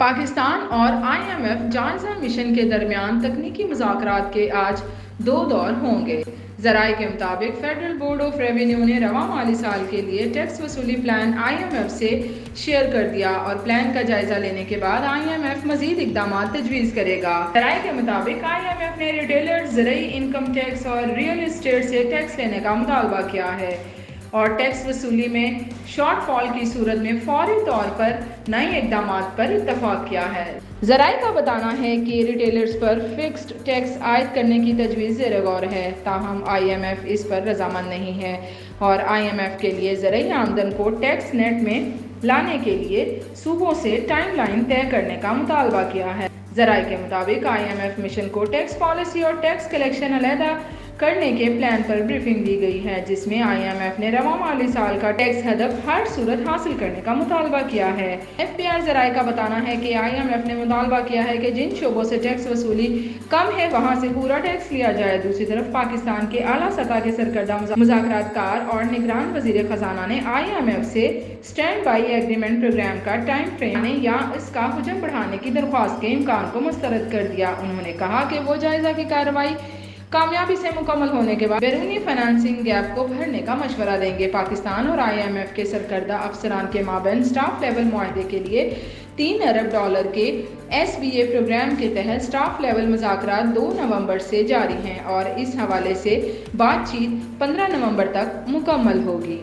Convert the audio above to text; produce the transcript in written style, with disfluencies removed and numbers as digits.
پاکستان اور IMF جائزہ mission کے درمیان تکنیکی مذاکرات کے آج 2 دور ہوں گے۔ ذرائع کے مطابق فیڈرل بورڈ آف ریونیو نے رواں مالی سال کے لیے ٹیکس وصولی پلان IMF سے شیئر کر دیا اور پلان کا جائزہ لینے کے بعد IMF مزید اقدامات تجویز کرے گا۔ ذرائع کے مطابق IMF نے ریٹیلرز، زرعی انکم ٹیکس اور ریئل اسٹیٹ سے ٹیکس لینے کا مطالبہ کیا ہے اور ٹیکس وصولی میں شارٹ فال کی صورت میں فوری طور پر نئے اقدامات پر اتفاق کیا ہے۔ ذرائع کا بتانا ہے کہ ریٹیلرز پر فکسڈ ٹیکس عائد کرنے کی تجویز زیر غور ہے، تاہم IMF اس پر رضامند نہیں ہے اور IMF کے لیے زرعی آمدن کو ٹیکس نیٹ میں لانے کے لیے صوبوں سے ٹائم لائن طے کرنے کا مطالبہ کیا ہے۔ ذرائع کے مطابق IMF مشن کو ٹیکس پالیسی اور ٹیکس کلیکشن علیحدہ کرنے کے پلان پر بریفنگ دی گئی ہے، جس میں IMF نے رواں مالی سال کا ٹیکس ہدف ہر صورت حاصل کرنے کا مطالبہ کیا ہے۔ FBR ذرائع کا بتانا ہے کہ IMF نے مطالبہ کیا ہے کہ جن شعبوں سے ٹیکس وصولی کم ہے وہاں سے پورا ٹیکس لیا جائے۔ دوسری طرف پاکستان کے اعلیٰ سطح کے سرکردہ مذاکرات کار اور نگران وزیر خزانہ نے IMF سے اسٹینڈ بائی ایگریمنٹ پروگرام کا ٹائم فریم یا اس کا حجم بڑھانے کی درخواست کے امکان کو مسترد کر دیا۔ انہوں نے کہا کہ وہ جائزہ کی کارروائی کامیابی سے مکمل ہونے کے بعد بیرونی فنانسنگ گیپ کو بھرنے کا مشورہ دیں گے۔ پاکستان اور IMF کے سرکردہ افسران کے مابین اسٹاف لیول معاہدے کے لیے $3 ارب کے SBA پروگرام کے تحت اسٹاف لیول مذاکرات 2 نومبر سے جاری ہیں اور اس حوالے سے بات چیت 15 نومبر تک مکمل ہوگی۔